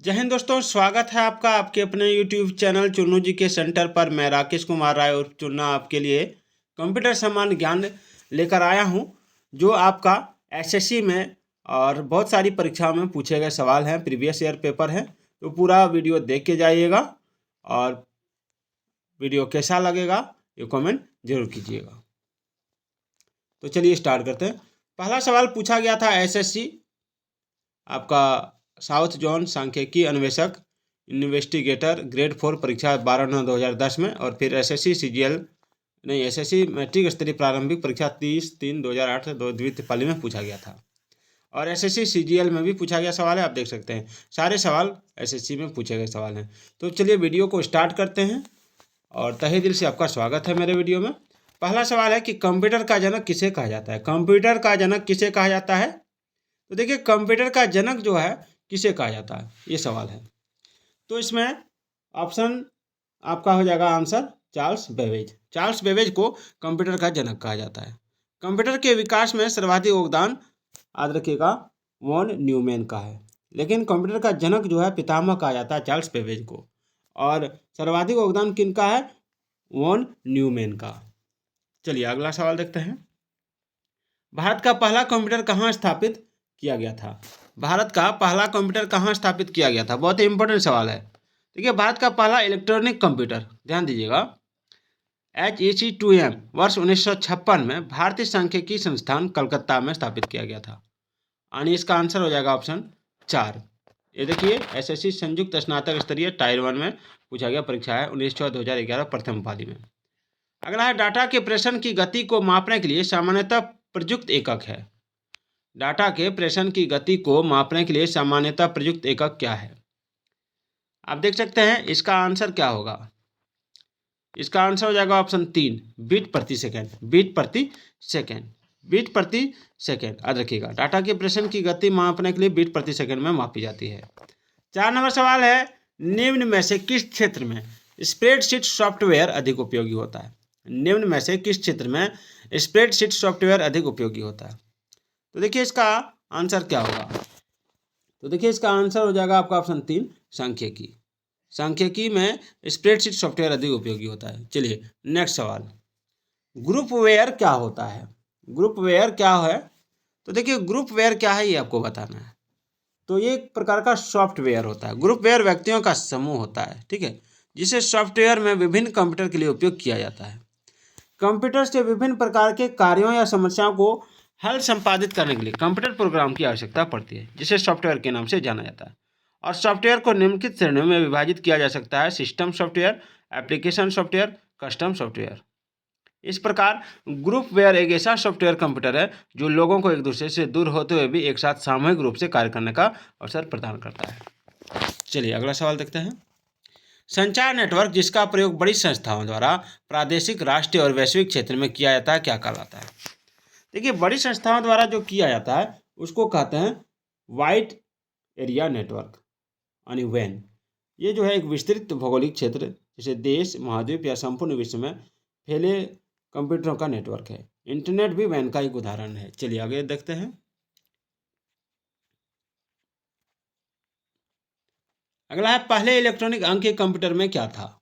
जय हिंद दोस्तों, स्वागत है आपका आपके अपने YouTube चैनल चुन्नू जी के सेंटर पर। मैं राकेश कुमार राय और चुन्ना आपके लिए कंप्यूटर सामान्य ज्ञान लेकर आया हूं, जो आपका एसएससी में और बहुत सारी परीक्षाओं में पूछे गए सवाल हैं, प्रीवियस ईयर पेपर हैं। तो पूरा वीडियो देख के जाइएगा और वीडियो कैसा लगेगा ये कमेंट जरूर कीजिएगा। तो चलिए स्टार्ट करते हैं। पहला सवाल पूछा गया था एसएससी आपका साउथ जोन सांख्यिकी अन्वेषक इन्वेस्टिगेटर ग्रेड 4 परीक्षा 12/9/2010 में, और फिर एसएससी मैट्रिक स्तरीय प्रारंभिक परीक्षा 30/3/2008 द्वितीय पाली में पूछा गया था। और एसएससी सीजीएल में भी पूछा गया सवाल है, आप देख सकते हैं सारे सवाल एसएससी में पूछे गए सवाल हैं। तो चलिए वीडियो को स्टार्ट करते हैं और तहे दिल से आपका स्वागत है मेरे वीडियो में। पहला सवाल है कि कंप्यूटर का जनक किसे कहा जाता है। कंप्यूटर का जनक किसे कहा जाता है? तो देखिए, कंप्यूटर का जनक जो है किसे कहा जाता है, ये सवाल है। तो इसमें ऑप्शन आपका हो जाएगा answer Charles Babbage. Charles Babbage को कंप्यूटर का जनक कहा जाता है। कंप्यूटर के विकास में सर्वाधिक योगदान याद रखिएगा वॉन न्यूमैन का है, लेकिन कंप्यूटर का जनक जो है पितामह कहा जाता है चार्ल्स बेबेज को। और सर्वाधिक योगदान किनका है? वॉन न्यूमैन का। चलिए अगला सवाल देखते हैं। भारत का पहला कंप्यूटर कहाँ स्थापित किया गया था? भारत का पहला कंप्यूटर कहाँ स्थापित किया गया था? बहुत ही इंपॉर्टेंट सवाल है। देखिए, भारत का पहला इलेक्ट्रॉनिक कंप्यूटर, ध्यान दीजिएगा, HEC2M वर्ष 1956 में भारतीय सांख्यिकी संस्थान कलकत्ता में स्थापित किया गया था। यानी इसका आंसर हो जाएगा ऑप्शन 4। ये देखिए, एसएससी संयुक्त स्नातक स्तरीय टायर 1 में पूछा गया परीक्षा है 19/6/2011 प्रथम पाली में। अगला है, डाटा के प्रेषण की गति को मापने के लिए सामान्यतः प्रयुक्त एकक है। डाटा के प्रेषण की गति को मापने के लिए सामान्यतः प्रयुक्त एकक क्या है? आप देख सकते हैं इसका आंसर क्या होगा। इसका आंसर हो जाएगा ऑप्शन 3, बीट प्रति सेकंड। बीट प्रति सेकंड, बीट प्रति सेकंड याद रखिएगा। डाटा के प्रेषण की गति मापने के लिए बीट प्रति सेकंड में मापी जाती है। 4 नंबर सवाल है, निम्न में से किस क्षेत्र में स्प्रेडशीट सॉफ्टवेयर अधिक उपयोगी होता है? निम्न में से किस क्षेत्र में स्प्रेडशीट सॉफ्टवेयर अधिक उपयोगी होता है? तो देखिए इसका आंसर क्या होगा। तो देखिए इसका आंसर हो जाएगा आपका ऑप्शन 3, सांख्यिकी। सांख्यिकी में स्प्रेडशीट सॉफ्टवेयर अधिक उपयोगी होता है। चलिए नेक्स्ट सवाल, ग्रुपवेयर क्या होता है? ग्रुपवेयर क्या है? तो देखिए ग्रुपवेयर क्या है ये आपको बताना है। तो ये एक प्रकार का सॉफ्टवेयर होता है। ग्रुपवेयर व्यक्तियों का समूह होता है, ठीक है, जिसे सॉफ्टवेयर में विभिन्न कंप्यूटर के लिए उपयोग किया जाता है। कंप्यूटर से विभिन्न प्रकार के कार्यों या समस्याओं को हल संपादित करने के लिए कंप्यूटर प्रोग्राम की आवश्यकता पड़ती है, जिसे सॉफ्टवेयर के नाम से जाना जाता है। और सॉफ्टवेयर को निम्नलिखित श्रेणियों में विभाजित किया जा सकता है: system software, application software, custom software. इस प्रकार ग्रुपवेयर एक ऐसा सॉफ्टवेयर कंप्यूटर है जो लोगों को एक दूसरे से दूर होते हुए भी एक साथ सामूहिक रूप से कार्य करने का अवसर प्रदान करता है। चलिए अगला सवाल देखते हैं। संचार नेटवर्क जिसका प्रयोग बड़ी संस्थाओं द्वारा प्रादेशिक, राष्ट्रीय और वैश्विक क्षेत्र में किया जाता है क्या कहलाता है? देखिए, बड़ी संस्थाओं द्वारा जो किया जाता है उसको कहते हैं वाइड एरिया नेटवर्क, यानी वैन। ये जो है एक विस्तृत भौगोलिक क्षेत्र जैसे देश, महाद्वीप या संपूर्ण विश्व में फैले कंप्यूटरों का नेटवर्क है। इंटरनेट भी वैन का एक उदाहरण है। चलिए आगे देखते हैं। अगला है, पहले इलेक्ट्रॉनिक अंक के कंप्यूटर में क्या था?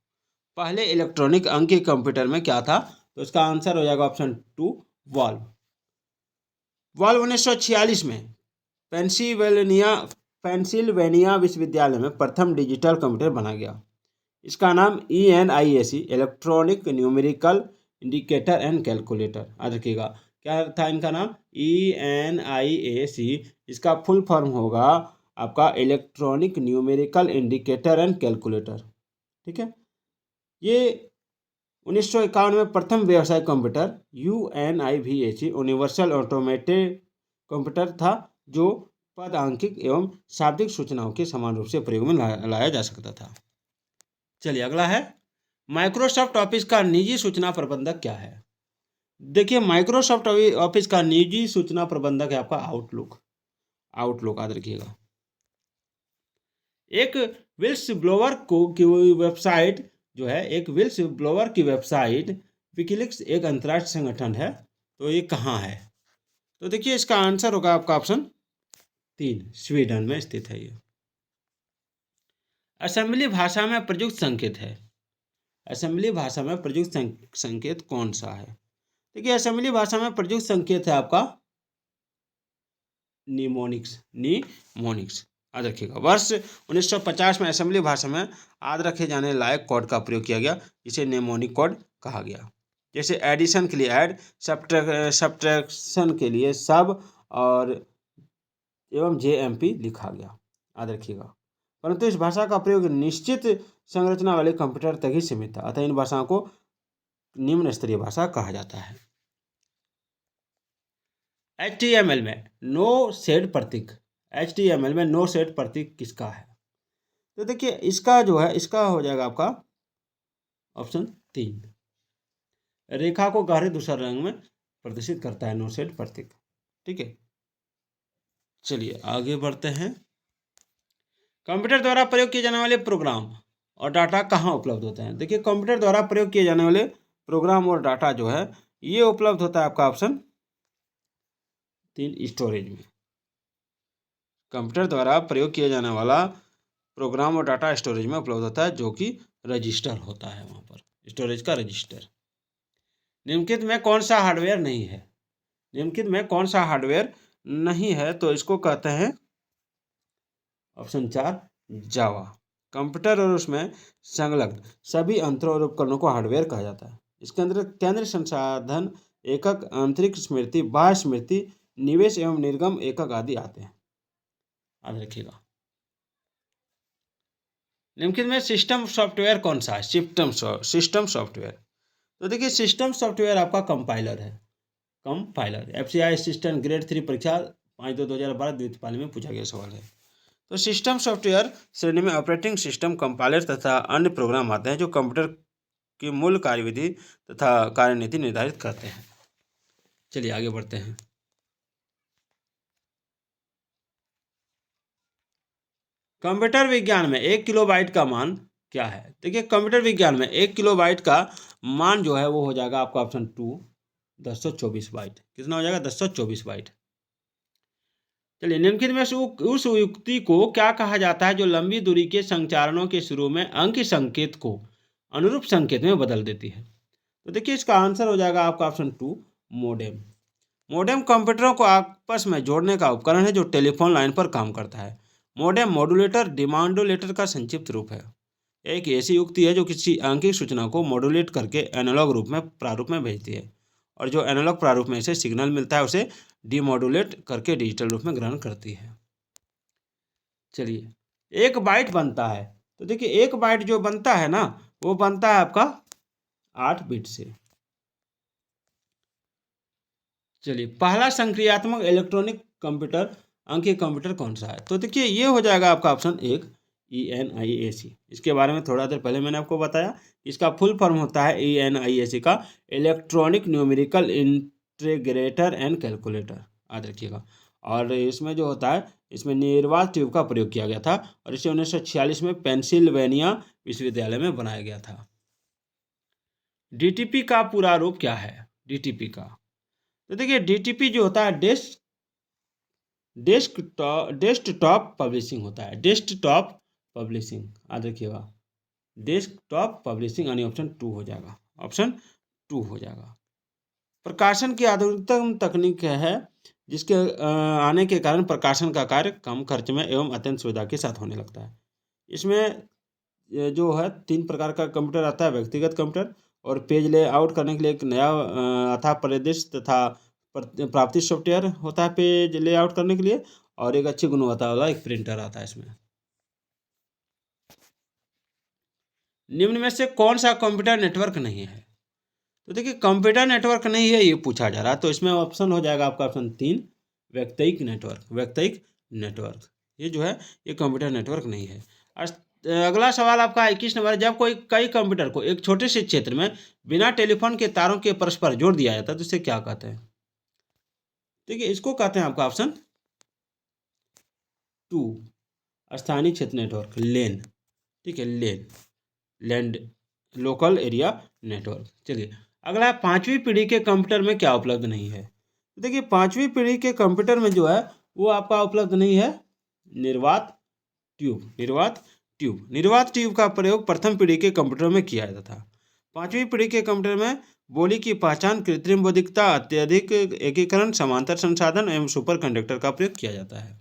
पहले इलेक्ट्रॉनिक अंक के कंप्यूटर में क्या था? तो इसका आंसर हो जाएगा ऑप्शन 2, वॉल्व। वॉल्व 1946 में पेंसिल्वेनिया विश्वविद्यालय में प्रथम डिजिटल कंप्यूटर बना गया। इसका नाम ENIAC electronic numerical indicator and calculator, याद रखिएगा। क्या था इनका नाम? ENIAC। इसका फुल फॉर्म होगा आपका electronic numerical indicator and calculator, ठीक है। ये 1951 में प्रथम व्यावसायिक computer UNIVAC universal automated computer था, जो पदांकित एवं शाब्दिक सूचनाओं के समान रूप से प्रयोग में लाया जा सकता था। चलिए अगला है, माइक्रोसॉफ्ट ऑफिस का निजी सूचना प्रबंधक क्या है? देखिए, माइक्रोसॉफ्ट ऑफिस का निजी सूचना प्रबंधक है आपका आउटलुक। आउटलुक याद रखिएगा। एक विल्स ब्लोवर की वेबसाइट जो है, एक विल्स ब्लोवर की वेबसाइट विकिलीक्स एक अंतर्राष्ट्रीय संगठन है। तो ये कहाँ है? तो देखिए इसका आंसर होगा आपका ऑप्शन 3, स्वीडन में स्थित है ये। असेंबली भाषा में प्रयुक्त संकेत है। असेंबली भाषा में प्रयुक्त संकेत कौन सा है? देखिए असेंबली भाषा में प्रयुक्त संकेत है आपका निमोनिक्स। याद रखिएगा। वर्ष 1950 में असेंबली भाषा में याद रखे जाने लायक कोड का प्रयोग किया गया, जिसे नेमोनिक कोड कहा गया। जैसे एडिशन के लिए ऐड, सब्ट्रैक्शन के लिए सब और एवं JMP लिखा गया। याद रखिएगा। परंतु इस भाषा का प्रयोग निश्चित संरचना वाले कंप्यूटर तक ही सीमित था, अतः इन भाषाओं को निम्न स्तरीय भाषा कहा जाता है। HTML में नो सेट प्रतीक, HTML में नो सेट प्रतीक किसका है? तो देखिए इसका जो है, इसका हो जाएगा आपका ऑप्शन 3, रेखा को गहरे धूसर रंग में प्रदर्शित करता है नो सेट प्रतीक। ठीक है, चलिए आगे बढ़ते हैं। कंप्यूटर द्वारा प्रयोग किए जाने वाले प्रोग्राम और डाटा कहाँ उपलब्ध होते हैं? देखिए कंप्यूटर द्वारा प्रयोग किए जाने वाले प्रोग्राम और डाटा जो है ये उपलब्ध होता है आपका ऑप्शन 3, स्टोरेज में। कंप्यूटर द्वारा प्रयोग किया जाने वाला प्रोग्राम और डाटा स्टोरेज में उपलब्ध होता है, जो कि रजिस्टर होता है, वहाँ पर स्टोरेज का रजिस्टर। निम्नलिखित में कौन सा हार्डवेयर नहीं है? निम्नलिखित में कौन सा हार्डवेयर नहीं है? तो इसको कहते हैं ऑप्शन 4, जावा। कंप्यूटर और उसमें संलग्न सभी यंत्रों और उपकरणों को हार्डवेयर कहा जाता है। इसके अंदर केंद्र संसाधन एकक, आंतरिक स्मृति, बाह्य स्मृति, निवेश एवं निर्गम एकक आदि आते हैं। याद रखिएगा। निम्नलिखित में सिस्टम सॉफ्टवेयर कौन सा है? System software. तो देखिए सिस्टम सॉफ्टवेयर आपका कंपाइलर है। कंपाइलर FCI असिस्टेंट ग्रेड 3 परीक्षा 5/2/2012 द्वितीय पाली में पूछा गया सवाल है। तो सिस्टम सॉफ्टवेयर श्रेणी में ऑपरेटिंग सिस्टम, कंपाइलर तथा अन्य प्रोग्राम आते हैं जो कंप्यूटर की मूल कार्यविधि तथा कार्यनीति निर्धारित करते हैं। चलिए आगे बढ़ते हैं। कंप्यूटर विज्ञान में 1 किलोबाइट का मान क्या है? देखिए कंप्यूटर विज्ञान में 1 किलोबाइट का मान जो है वो हो जाएगा आपका ऑप्शन 2, 1024 बाइट। कितना हो जाएगा? 1024 बाइट। चलिए निम्नलिखित में से उस युक्ति को क्या कहा जाता है जो लंबी दूरी के संचारणों के शुरू में अंक संकेत को अनुरूप संकेत में बदल देती है? तो देखिए इसका आंसर हो जाएगा आपका ऑप्शन 2, मोडेम। मोडेम कंप्यूटरों को आपस में जोड़ने का उपकरण है जो टेलीफोन लाइन पर काम करता है। मोडेम मॉड्यूलेटर डिमांडुलेटर का संक्षिप्त रूप है। एक ऐसी युक्ति है जो किसी आंकिक सूचना को मॉड्यूलेट करके एनालॉग रूप में प्रारूप में भेजती है, और जो एनालॉग प्रारूप में इसे सिग्नल मिलता है उसे डिमॉड्यूलेट करके डिजिटल रूप में ग्रहण करती है। चलिए 1 बाइट बनता है, तो देखिए 1 बाइट जो बनता है ना वो बनता है आपका 8 बिट से। चलिए पहला संक्रियात्मक इलेक्ट्रॉनिक कंप्यूटर अंकीय कंप्यूटर कौन सा है? तो देखिए ये हो जाएगा आपका ऑप्शन 1, ENIAC। इसके बारे में थोड़ा देर पहले मैंने आपको बताया। इसका फुल फॉर्म होता है ENIAC का electronic numerical integrator and calculator. याद रखिएगा। और इसमें जो होता है इसमें निर्वात ट्यूब का प्रयोग किया गया था और इसे 1946 में पेंसिल्वेनिया विश्वविद्यालय में बनाया गया था। DTP का पूरा रूप क्या है? DTP का, तो देखिए DTP जो होता है डेस्कटॉप पब्लिशिंग होता है। डेस्कटॉप पब्लिशिंग याद रखिएगा। डेस्कटॉप पब्लिशिंग यानी ऑप्शन 2 हो जाएगा। ऑप्शन 2 हो जाएगा। प्रकाशन की आधुनिकतम तकनीक है जिसके आने के कारण प्रकाशन का कार्य कम खर्च में एवं अत्यंत सुविधा के साथ होने लगता है। इसमें जो है 3 प्रकार का कंप्यूटर आता है। व्यक्तिगत कंप्यूटर और पेज लेआउट करने के लिए एक नया अथा परिदृश्य तथा प्राप्ति सॉफ्टवेयर होता है पेज लेआउट करने के लिए, और एक अच्छी गुणवत्ता वाला एक प्रिंटर आता है इसमें। निम्न में से कौन सा कंप्यूटर नेटवर्क नहीं है? तो देखिए कंप्यूटर नेटवर्क नहीं है ये पूछा जा रहा है, तो इसमें ऑप्शन हो जाएगा आपका ऑप्शन 3, व्यक्तिक नेटवर्क। व्यक्तिक नेटवर्क ये जो है ये कंप्यूटर नेटवर्क नहीं है। अगला सवाल आपका 21 नंबर। जब कई कंप्यूटर को एक छोटे से क्षेत्र में बिना टेलीफोन के तारों के परस्पर जोड़ दिया जाता है तो इसे क्या कहते हैं? देखिए इसको कहते हैं आपका ऑप्शन 2, स्थानीय क्षेत्र नेटवर्क, लेन। ठीक है, लैंड लोकल एरिया नेटवर्क। चलिए अगला है 5वीं पीढ़ी के कंप्यूटर में क्या उपलब्ध नहीं है? देखिए 5वीं पीढ़ी के कंप्यूटर में जो है वो आपका उपलब्ध नहीं है निर्वात ट्यूब। ट्यूब। निर्वात ट्यूब का प्रयोग प्रथम पीढ़ी के कंप्यूटर में किया जाता था। 5वीं पीढ़ी के कंप्यूटर में बोली की पहचान, कृत्रिम बौद्धिकता, अत्यधिक एकीकरण, समांतर संसाधन एवं सुपर कंडक्टर का प्रयोग किया जाता है।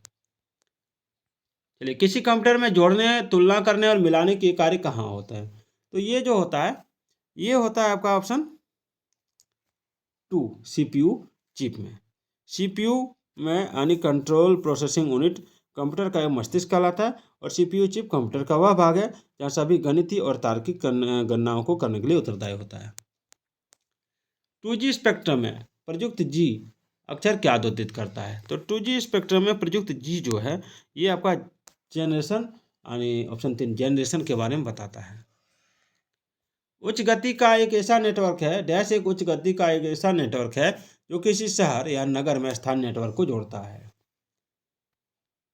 चलिए, किसी कंप्यूटर में जोड़ने, तुलना करने और मिलाने के कार्य कहाँ होता है? तो ये जो होता है, ये होता है आपका ऑप्शन 2 CPU चिप में। CPU में यानी कंट्रोल प्रोसेसिंग यूनिट कंप्यूटर का एक मस्तिष्क कहलाता है और CPU चिप कंप्यूटर का वह भाग है जहाँ सभी गणितीय और तार्किक गणनाओं को करने के लिए उत्तरदायी होता है। 2G स्पेक्ट्रम में प्रयुक्त G अक्षर क्या द्योतित करता है? तो 2G स्पेक्ट्रम में प्रयुक्त G जो है ये आपका जनरेशन यानी ऑप्शन 3 जनरेशन के बारे में बताता है। उच्च गति का एक ऐसा नेटवर्क है, डैश एक उच्च गति का एक ऐसा नेटवर्क है जो किसी शहर या नगर में स्थानीय नेटवर्क को जोड़ता है।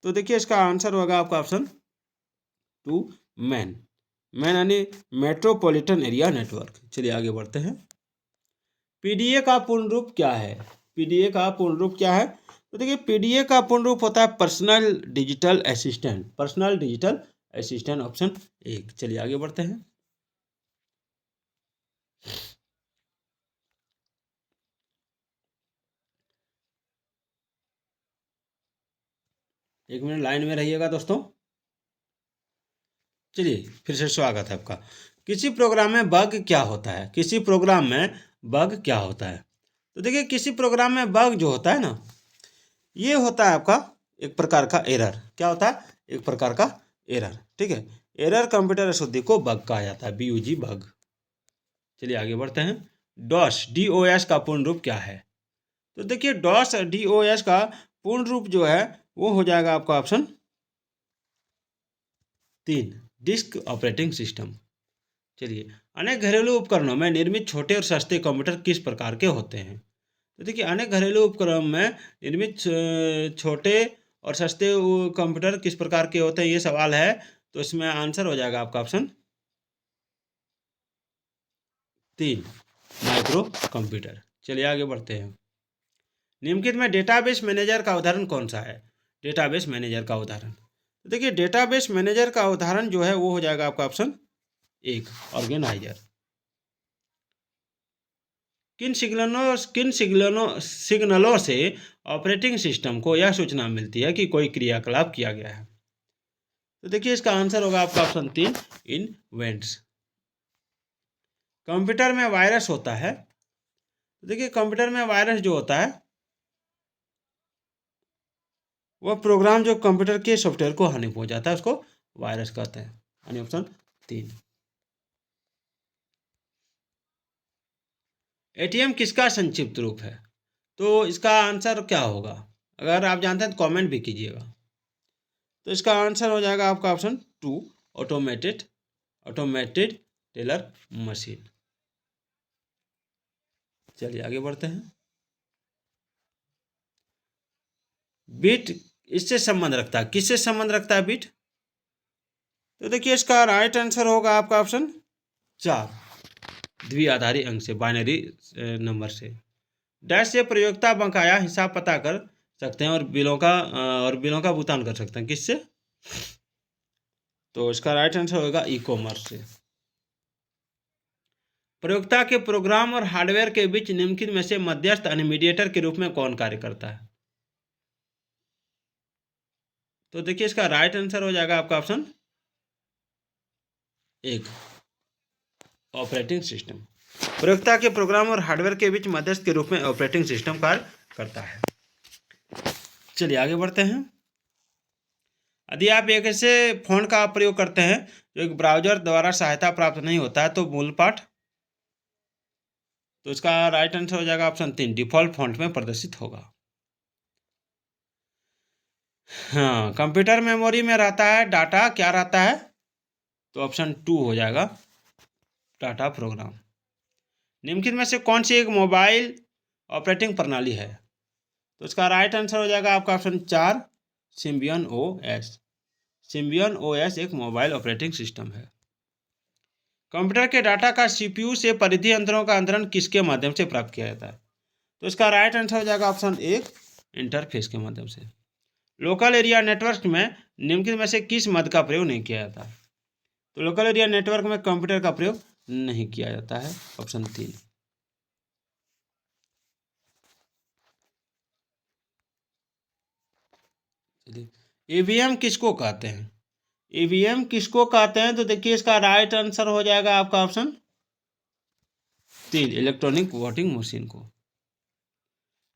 तो देखिए इसका आंसर होगा आपका ऑप्शन 2 मैन यानी मेट्रोपॉलिटन एरिया नेटवर्क। चलिए आगे बढ़ते हैं। पीडीए का पूर्ण रूप क्या है? पीडीए का पूर्ण रूप क्या है? तो देखिए पीडीए का पूर्ण रूप होता है personal digital assistant. Personal digital assistant option 1। चलिए आगे बढ़ते हैं। एक मिनट लाइन में रहिएगा दोस्तों। चलिए फिर से स्वागत है आपका। किसी प्रोग्राम में बग क्या होता है? किसी प्रोग्राम में बग क्या होता है? तो देखिए किसी प्रोग्राम में बग जो होता है ना, ये होता है आपका एक प्रकार का एरर। क्या होता है? एक प्रकार का एरर। ठीक है, एरर कंप्यूटर अशुद्धि को बग कहा जाता है, BUG बग। चलिए आगे बढ़ते हैं। डॉस DOS का पूर्ण रूप क्या है? तो देखिए डॉस DOS का पूर्ण रूप जो है वो हो जाएगा आपका ऑप्शन 3 डिस्क ऑपरेटिंग सिस्टम। चलिए, अनेक घरेलू उपकरणों में निर्मित छोटे और सस्ते कंप्यूटर किस प्रकार के होते हैं? तो देखिए अनेक घरेलू उपकरणों में निर्मित छोटे और सस्ते कंप्यूटर किस प्रकार के होते हैं, ये सवाल है। तो इसमें आंसर हो जाएगा आपका ऑप्शन 3 माइक्रो कंप्यूटर। चलिए आगे बढ़ते हैं। निम्नलिखित में डेटाबेस मैनेजर का उदाहरण कौन सा है? डेटाबेस मैनेजर का उदाहरण, तो देखिए डेटाबेस मैनेजर का उदाहरण जो है वो हो जाएगा आपका ऑप्शन 1 ऑर्गेनाइजर। किन सिग्नलों से ऑपरेटिंग सिस्टम को यह सूचना मिलती है कि कोई क्रियाकलाप किया गया है? तो देखिए इसका आंसर होगा आपका ऑप्शन 3 इवेंट्स। कंप्यूटर में वायरस होता है, तो देखिए कंप्यूटर में वायरस जो होता है वह प्रोग्राम जो कंप्यूटर के सॉफ्टवेयर को हानि पहुंचाता है उसको वायरस कहते हैं, यानी ऑप्शन 3। ATM किसका संक्षिप्त रूप है? तो इसका आंसर क्या होगा? अगर आप जानते हैं तो कमेंट भी कीजिएगा। तो इसका आंसर हो जाएगा आपका ऑप्शन 2 ऑटोमेटेड टेलर मशीन। चलिए आगे बढ़ते हैं। बिट इससे संबंध रखता है, किससे संबंध रखता है बिट? तो देखिए इसका राइट आंसर होगा आपका ऑप्शन 4 द्विआधारी अंक से, बाइनरी नंबर से। डैश से प्रयोक्ता बकाया हिसाब पता कर सकते हैं और बिलों का भुगतान कर सकते हैं, किससे? तो इसका राइट आंसर होगा ई-कॉमर्स से। प्रयोक्ता के प्रोग्राम और हार्डवेयर के बीच निम्नलिखित में से मध्यस्थ यानी मीडिएटर के रूप में कौन कार्य करता है? तो देखिए इसका राइट आंसर हो जाएगा आपका ऑप्शन 1 ऑपरेटिंग सिस्टम। प्रयोक्ता के प्रोग्राम और हार्डवेयर के बीच मध्यस्थ के रूप में ऑपरेटिंग सिस्टम कार्य करता है। चलिए आगे बढ़ते हैं। यदि आप एक ऐसे फ़ॉन्ट का प्रयोग करते हैं जो एक ब्राउजर द्वारा सहायता प्राप्त नहीं होता है तो मूल पाठ? तो इसका राइट आंसर हो जाएगा ऑप्शन 3 डिफ़ॉल्ट फ़ॉन्ट में प्रदर्शित होगा। हाँ, कंप्यूटर मेमोरी में रहता है डाटा, क्या रहता है? तो ऑप्शन 2 हो जाएगा डाटा प्रोग्राम। निम्नलिखित में से कौन सी एक मोबाइल ऑपरेटिंग प्रणाली है? तो इसका राइट आंसर हो जाएगा आपका option 4 Symbian OS। Symbian OS एक मोबाइल ऑपरेटिंग सिस्टम है। कंप्यूटर के डाटा का CPU से परिधीय यंत्रों का अंतरण किसके माध्यम से प्राप्त किया जाता है? तो इसका राइट आंसर हो जाएगा ऑप्शन 1 इंटरफेस के माध्यम से। लोकल एरिया नेटवर्क में निम्नलिखित में से किस मद का प्रयोग नहीं किया जाता? तो लोकल एरिया नेटवर्क में कंप्यूटर का प्रयोग नहीं किया जाता है। ऑप्शन 3। ईवीएम किसको कहते हैं? ईवीएम किसको कहते हैं? तो देखिए इसका राइट आंसर हो जाएगा आपका ऑप्शन 3, इलेक्ट्रॉनिक वोटिंग मशीन को।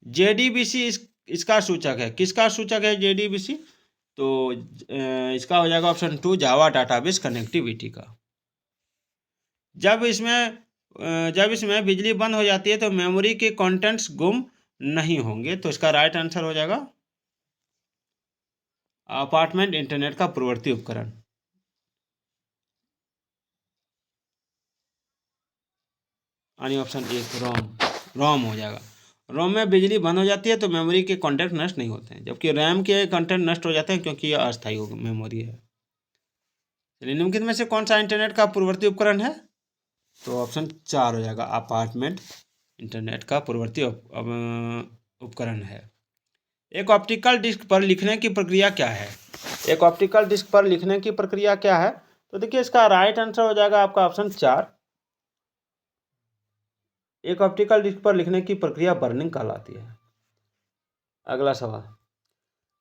जेडीबीसी इसका सूचक है। किसका सूचक है जेडीबीसी? तो इसका हो जाएगा ऑप्शन 2, जावा डाटाबेस कनेक्टिविटी का। जब इसमें बिजली बंद हो जाती है तो मेमोरी के कंटेंट्स गुम नहीं होंगे। तो इसका राइट आंसर हो जाएगा अपार्टमेंट इंटरनेट का पूर्ववर्ती उपकरण। यानी ऑप्शन 1 रोम हो जाएगा। रोम में बिजली बंद हो जाती है तो मेमोरी के कंटेंट नष्ट नहीं होते हैं, जबकि रैम के कंटेंट नष्ट हो जाते हैं क्योंकि यह अस्थायी मेमोरी है। चलिए, निम्नलिखित में से कौन सा इंटरनेट का पूर्ववर्ती उपकरण है? तो ऑप्शन 4 हो जाएगा, अपार्टमेंट इंटरनेट का पूर्ववर्ती उपकरण है। एक ऑप्टिकल डिस्क पर लिखने की प्रक्रिया क्या है? एक ऑप्टिकल डिस्क पर लिखने की प्रक्रिया क्या है? तो देखिए इसका राइट आंसर हो जाएगा आपका ऑप्शन 4, एक ऑप्टिकल डिस्क पर लिखने की प्रक्रिया बर्निंग कहलाती है। अगला सवाल,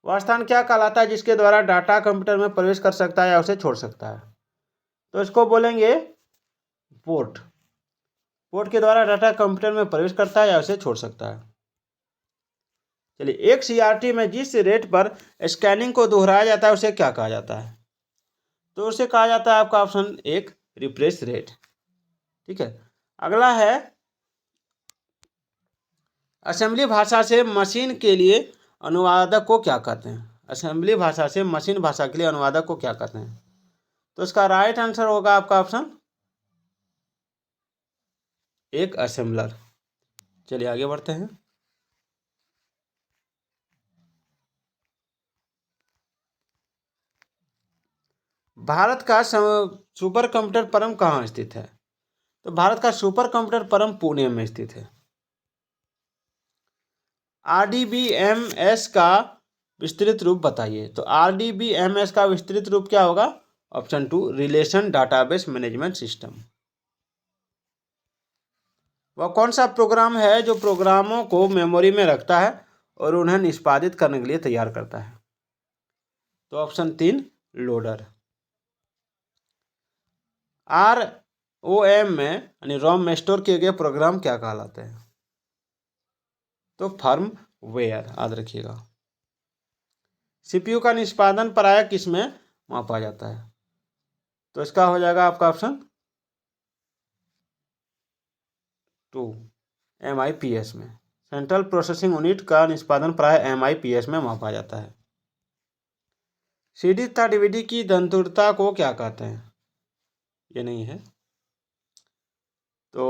वह स्थान क्या कहलाता है जिसके द्वारा डाटा कंप्यूटर में प्रवेश कर सकता है या उसे छोड़ सकता है? तो इसको बोलेंगे पोर्ट। पोर्ट के द्वारा डाटा कंप्यूटर में प्रवेश करता है या उसे छोड़ सकता है। चलिए, एक सीआरटी में जिस रेट पर स्कैनिंग को दोहराया जाता है उसे क्या कहा जाता है? तो उसे कहा जाता है आपका ऑप्शन 1, रिफ्रेश रेट। ठीक है। अगला है, असेंबली भाषा से मशीन के लिए अनुवादक को क्या कहते हैं? असेंबली भाषा से मशीन भाषा के लिए अनुवादक को क्या कहते हैं? तो इसका राइट आंसर होगा आपका ऑप्शन 1, असेंबलर। चलिए आगे बढ़ते हैं। भारत का सुपर कंप्यूटर परम कहाँ स्थित है? तो भारत का सुपर कंप्यूटर परम पुणे में स्थित है। आरडीबीएमएस का विस्तृत रूप बताइए। तो आरडीबीएमएस का विस्तृत रूप क्या होगा? Option 2, relation database management system. वह कौन सा प्रोग्राम है जो प्रोग्रामों को मेमोरी में रखता है और उन्हें निष्पादित करने के लिए तैयार करता है? तो ऑप्शन 3, लोडर। आरओएम में यानी रोम में स्टोर किए गए प्रोग्राम क्या कहलाते हैं? तो फर्मवेयर, याद रखिएगा। सीपीयू का निष्पादन प्रायः किसमें मापा जाता है? तो इसका हो जाएगा आपका ऑप्शन 2, एमआईपीएस में। सेंट्रल प्रोसेसिंग यूनिट का निष्पादन प्रायः एमआईपीएस में मापा जाता है। सीडी तथा डीवीडी की दंतुरता को क्या कहते हैं? ये नहीं है। तो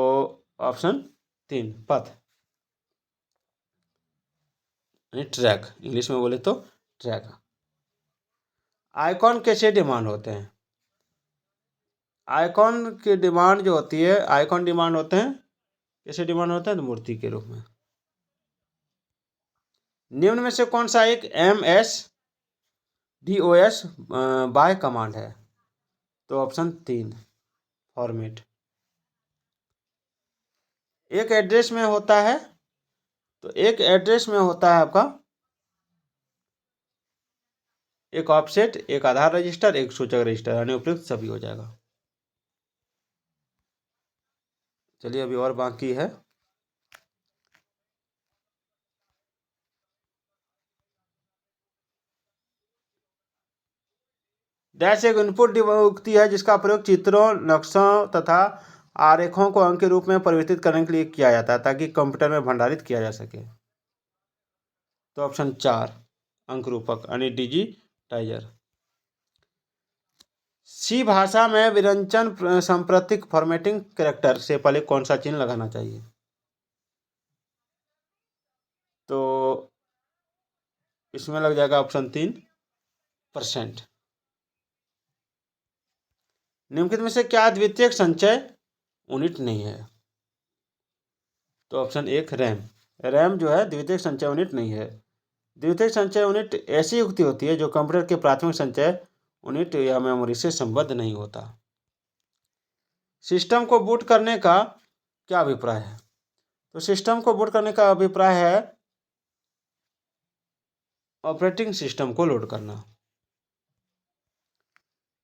ऑप्शन 3, पथ यानी ट्रैक, इंग्लिश में बोले तो ट्रैक। आइकॉन कैसे डिमांड होते हैं? आइकॉन की डिमांड जो होती है, आइकॉन डिमांड होते हैं, कैसे डिमांड होते हैं? तो मूर्ति के रूप में। निम्न में से कौन सा एक MSDOS बाय कमांड है? तो ऑप्शन 3, फॉर्मेट। एक एड्रेस में होता है, तो एक एड्रेस में होता है आपका एक ऑफसेट, एक आधार रजिस्टर, एक सूचक रजिस्टर, यानी उपयुक्त सभी हो जाएगा। चलिए अभी और बाकी है। डैश एक इनपुट उक्ति है जिसका प्रयोग चित्रों, नक्शों तथा आरेखों को अंक के रूप में परिवर्तित करने के लिए किया जाता है ताकि कंप्यूटर में भंडारित किया जा सके। तो ऑप्शन 4, अंक रूपक यानी डिजिटाइजर। सी भाषा में विरंचन सांप्रतिक फॉर्मेटिंग कैरेक्टर से पहले कौन सा चिन्ह लगाना चाहिए? तो इसमें लग जाएगा ऑप्शन 3, %। निम्नलिखित में से क्या द्वितीयक संचय यूनिट नहीं है? तो ऑप्शन 1, रैम। रैम जो है द्वितीयक संचय यूनिट नहीं है। द्वितीयक संचय यूनिट ऐसी युक्ति होती है जो कंप्यूटर के प्राथमिक संचय यूनिट या मेमोरी से संबद्ध नहीं होता। सिस्टम को बूट करने का क्या अभिप्राय है? तो सिस्टम को बूट करने का अभिप्राय है ऑपरेटिंग सिस्टम को लोड करना।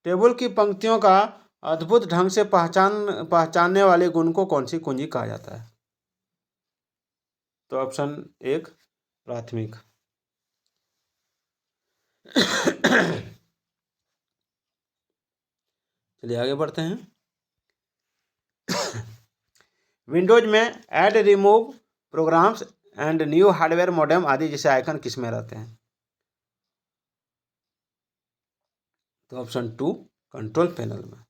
टेबल की पंक्तियों का अद्भुत ढंग से पहचानने वाले गुण को कौन सी कुंजी कहा जाता है? तो ऑप्शन 1 प्राथमिक। चलिए आगे बढ़ते हैं। विंडोज में add, remove programs and new hardware modem आदि जैसे आइकन किस में रहते हैं? तो ऑप्शन 2 कंट्रोल पैनल में।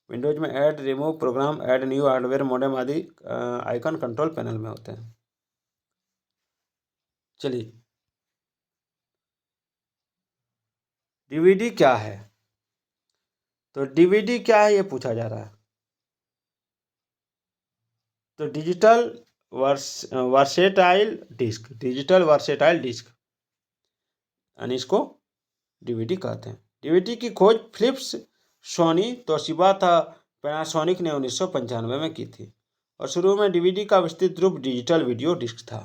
विंडोज में add, remove program, add new hardware modem आदि आइकन कंट्रोल पैनल में होते हैं। चलिए, डीवीडी क्या है? तो डीवीडी क्या है ये पूछा जा रहा है। तो digital versatile disc, digital versatile disc, यानी इसको डीवीडी कहते हैं। डीवीडी की खोज फिलिप्स, सोनी, तोशिबा था पैनासोनिक ने 1995 में की थी और शुरू में डीवीडी का विस्तृत रूप डिजिटल वीडियो डिस्क था।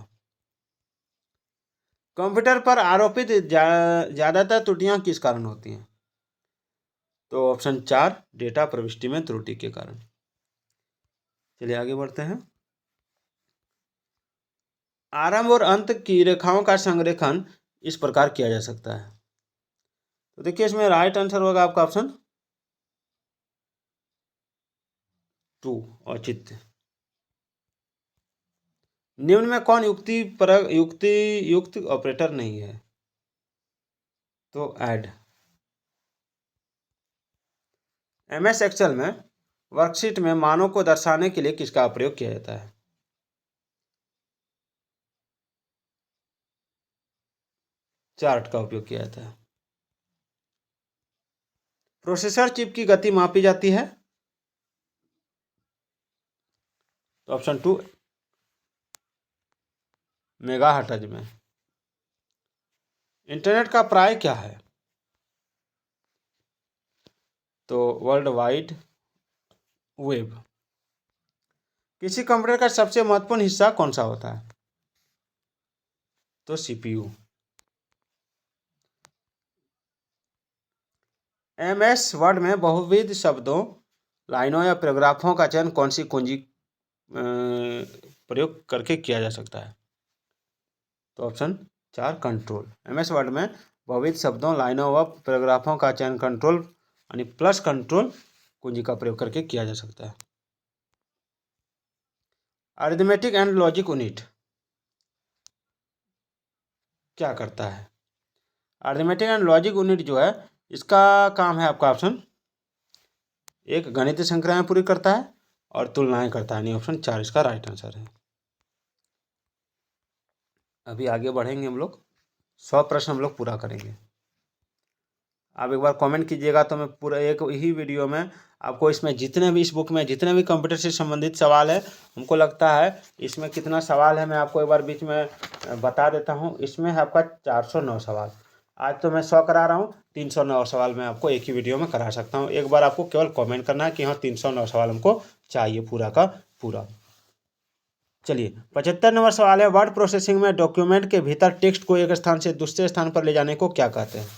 कंप्यूटर पर आरोपित ज्यादातर त्रुटियां किस कारण होती हैं? तो ऑप्शन 4 डेटा प्रविष्टि में त्रुटि के कारण। चलिए आगे बढ़ते हैं। आरंभ और अंत की रेखाओं का संरेखन इस प्रकार किया जा सकता है। तो देखिए, इसमें राइट आंसर होगा आपका ऑप्शन 2 औचित्य। निम्न में कौन युक्त ऑपरेटर नहीं है? तो ऐड। एमएस एक्सेल में वर्कशीट में मानों को दर्शाने के लिए किसका प्रयोग किया जाता है? चार्ट का उपयोग किया जाता है। प्रोसेसर चिप की गति मापी जाती है? तो ऑप्शन 2 मेगाहर्ट्ज में। इंटरनेट का प्राय क्या है? तो वर्ल्ड वाइड वेब। किसी कंप्यूटर का सबसे महत्वपूर्ण हिस्सा कौन सा होता है? तो सीपीयू। एमएस वर्ड में बहुविध शब्दों, लाइनों या पैराग्राफों का चयन कौन सी कुंजी प्रयोग करके किया जा सकता है? तो ऑप्शन 4 कंट्रोल। एमएस वर्ड में बहुविध शब्दों, लाइनों व पैराग्राफों का चयन कंट्रोल यानी प्लस कंट्रोल कुंजी का प्रयोग करके किया जा सकता है। अरिथमेटिक एंड लॉजिक यूनिट क्या करता है? अरिथमेटिक एंड लॉजिक यूनिट जो है, इसका काम है आपका ऑप्शन 1 गणितीय संक्रियाएं पूरी करता है और तुलनाएं करता है, यानी ऑप्शन 4 इसका राइट आंसर है। अभी आगे बढ़ेंगे हम लोग, 100 प्रश्न हम लोग पूरा करेंगे। आप एक बार कमेंट कीजिएगा तो मैं पूरा एक ही वीडियो में आपको इसमें जितने भी, इस बुक में जितने भी कंप्यूटर से संबंधित सवाल है, हमको लगता है इसमें कितना सवाल है मैं आपको एक बार बीच में बता देता हूँ। इसमें है आपका 409 सवाल। आज तो मैं 100 करा रहा हूँ, 309 सवाल मैं आपको एक ही वीडियो में करा सकता हूँ। एक बार आपको केवल कमेंट करना है कि हाँ 309 सवाल हमको चाहिए पूरा का पूरा। चलिए 75 नंबर सवाल है, वर्ड प्रोसेसिंग में डॉक्यूमेंट के भीतर टेक्स्ट को एक स्थान से दूसरे स्थान पर ले जाने को क्या कहते हैं?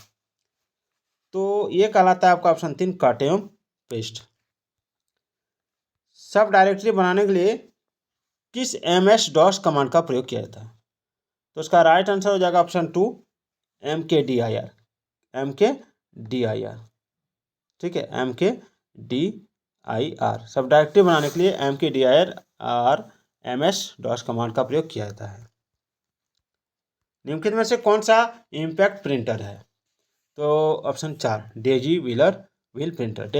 तो ये कहलाता है आपका ऑप्शन 3 कट एवं पेस्ट। सब डायरेक्टरी बनाने के लिए किस एमएस डॉस कमांड का प्रयोग किया जाता है? तो इसका राइट आंसर हो जाएगा ऑप्शन 2 mkdir। mkdir, ठीक है, mkdir। सब डायरेक्टरी बनाने के लिए mkdir और एमएस डॉस कमांड का प्रयोग किया जाता है। निम्नलिखित में से कौन सा इम्पैक्ट प्रिंटर है? तो ऑप्शन 4 डेजी व्हील प्रिंटर।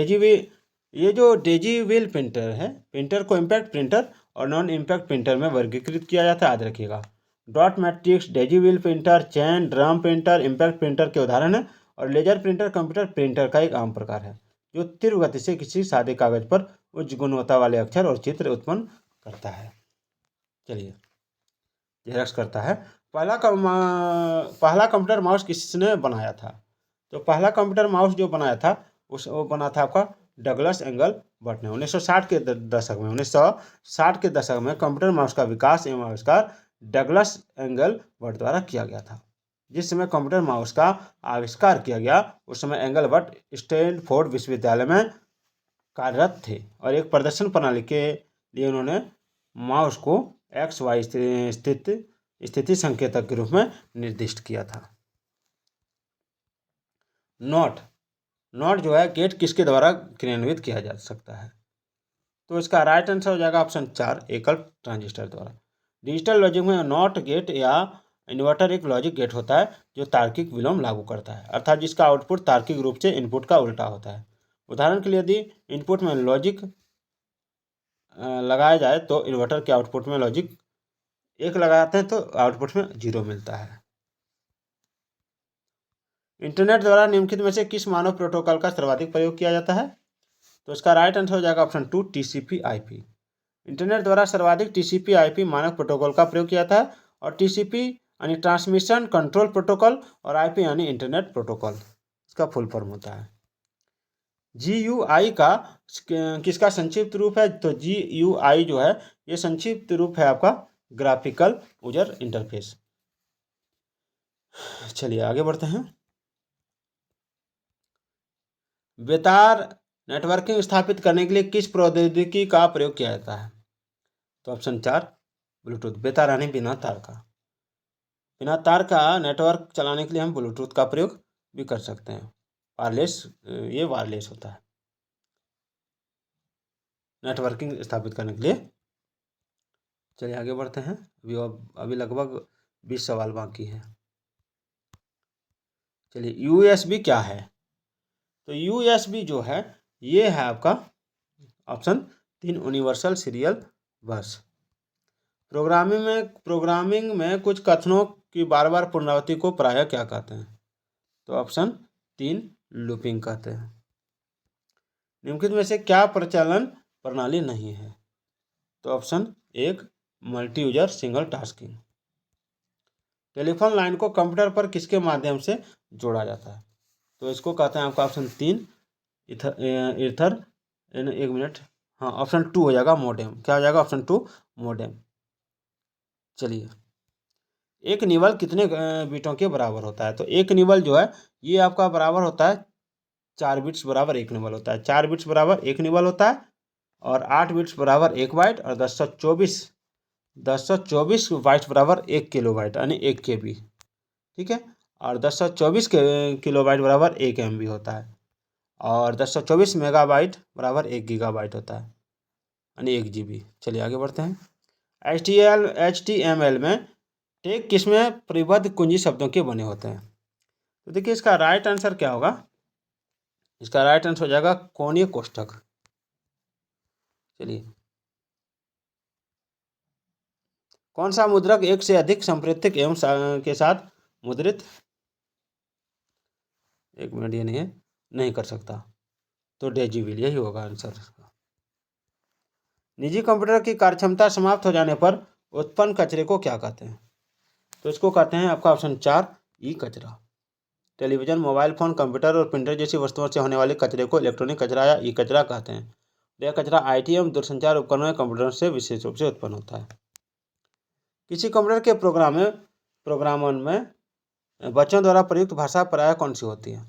ये जो डेजी व्हील प्रिंटर है, प्रिंटर को इम्पैक्ट प्रिंटर और नॉन इम्पैक्ट प्रिंटर में वर्गीकृत किया जाता है, याद रखिएगा। Dot matrix, daisy wheel printer, chain, drum printer impact printer के उदाहरण है और लेजर प्रिंटर कंप्यूटर प्रिंटर का एक आम प्रकार है जो तीव्र गति से किसी सादे कागज पर उच्च गुणवत्ता वाले अक्षर और चित्र उत्पन्न करता है। चलिए, जेरॉक्स करता है। पहला कंप्यूटर माउस किसने बनाया था? तो पहला कंप्यूटर माउस जो बनाया था वो बना था आपका डगलस एंगलबर्ट ने 1960 के दशक में कंप्यूटर माउस का विकास एवं आविष्कार डगलस एंगलबर्ट द्वारा किया गया था। जिस समय कंप्यूटर माउस का आविष्कार किया गया उस समय एंगलबर्ट स्टैनफोर्ड विश्वविद्यालय में कार्यरत थे और एक प्रदर्शन प्रणाली के लिए उन्होंने माउस को XY स्थिति संकेतक के रूप में निर्दिष्ट किया था। नॉट जो है गेट किसके द्वारा क्रियान्वित किया जा सकता है? तो इसका राइट आंसर हो जाएगा ऑप्शन 4 एकल ट्रांजिस्टर द्वारा। डिजिटल लॉजिक में नॉट गेट या इन्वर्टर एक लॉजिक गेट होता है जो तार्किक विलोम लागू करता है, अर्थात जिसका आउटपुट तार्किक रूप से इनपुट का उल्टा होता है। उदाहरण के लिए यदि इनपुट में लॉजिक लगाया जाए तो इन्वर्टर के आउटपुट में लॉजिक 1 लगाते हैं तो आउटपुट में 0 मिलता है। इंटरनेट द्वारा निम्नलिखित में से किस मानव प्रोटोकॉल का सर्वाधिक प्रयोग किया जाता है? तो इसका राइट आंसर हो जाएगा ऑप्शन 2 TCP/IP। इंटरनेट द्वारा सर्वाधिक TCP/IP मानक प्रोटोकॉल का प्रयोग किया जाता है और TCP यानी ट्रांसमिशन कंट्रोल प्रोटोकॉल और IP यानी इंटरनेट प्रोटोकॉल इसका फुल फॉर्म होता है। GUI का किसका संक्षिप्त रूप है? तो GUI जो है ये संक्षिप्त रूप है आपका ग्राफिकल यूजर इंटरफेस। चलिए आगे बढ़ते हैं। बेतार नेटवर्किंग स्थापित करने के लिए किस प्रौद्योगिकी का प्रयोग किया जाता है? तो ऑप्शन 4 ब्लूटूथ। बेतार यानी बिना तार का। बिना तार का नेटवर्क चलाने के लिए हम ब्लूटूथ का प्रयोग भी कर सकते हैं। ये वायरलेस होता है नेटवर्किंग स्थापित करने के लिए। चलिए आगे बढ़ते हैं। अभी लगभग 20 सवाल बाकी हैं। चलिए USB क्या है? तो USB जो है ये है आपका ऑप्शन 3 यूनिवर्सल सीरियल बस। प्रोग्रामिंग में कुछ कथनों की बार बार पुनरावृत्ति को प्रायः क्या कहते हैं? तो ऑप्शन 3 लूपिंग कहते हैं। निम्नलिखित में से क्या प्रचलन प्रणाली नहीं है? तो option 1 multi user single tasking. Telephone line को कंप्यूटर पर किसके माध्यम से जोड़ा जाता है? तो इसको कहते हैं आपका ऑप्शन 3 ईथर। 1 मिनट, हाँ ऑप्शन 2 हो जाएगा मोडेम। क्या हो जाएगा? Option 2 modem. चलिए एक निबल कितने बिटों के बराबर होता है? तो एक निबल जो है ये आपका बराबर होता है 4 बिट्स बराबर 1 निबल होता है। 4 बिट्स बराबर 1 निबल होता है और 8 बिट्स बराबर 1 बाइट और 1024 बाइट्स बराबर 1 किलोबाइट यानी 1 KB। ठीक है, और 1024 किलोबाइट बराबर 1 MB होता है और 1024 मेगाबाइट बराबर 1 गीगाबाइट होता है यानी 1 GB। चलिए आगे बढ़ते हैं। HTML में टैग किसमें परिबद्ध कुंजी शब्दों के बने होते हैं? तो देखिए इसका राइट आंसर क्या होगा? इसका राइट आंसर हो जाएगा कोणीय कोष्ठक। चलिए कौन सा मुद्रक एक से अधिक संप्रेषक एवं के साथ मुद्रित 1 मिनट ये नहीं कर सकता? तो डेजीविल यही होगा आंसर। निजी कंप्यूटर की कार्यक्षमता समाप्त हो जाने पर उत्पन्न कचरे को क्या कहते हैं? तो इसको कहते हैं आपका ऑप्शन 4 ई कचरा। टेलीविजन, मोबाइल फोन, कंप्यूटर और प्रिंटर जैसी वस्तुओं से होने वाले कचरे को इलेक्ट्रॉनिक कचरा या ई कचरा कहते हैं। यह कचरा IT एवं दूरसंचार उपकरणों या कंप्यूटर से विशेष रूप से उत्पन्न होता है। किसी कंप्यूटर के प्रोग्रामन में बच्चों द्वारा प्रयुक्त भाषा प्रायः कौन सी होती है?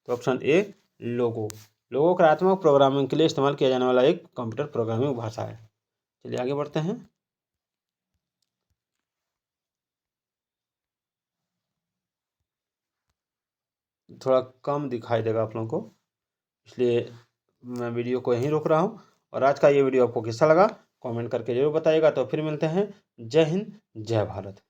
तो ऑप्शन A लोगो कार्यात्मक प्रोग्रामिंग के लिए इस्तेमाल किया जाने वाला एक कंप्यूटर प्रोग्रामिंग भाषा है। चलिए आगे बढ़ते हैं। थोड़ा कम दिखाई देगा आप लोगों को, इसलिए मैं वीडियो को यहीं रोक रहा हूँ। और आज का ये वीडियो आपको कैसा लगा कमेंट करके जरूर बताइएगा। तो फिर मिलते हैं। जय हिंद, जय भारत।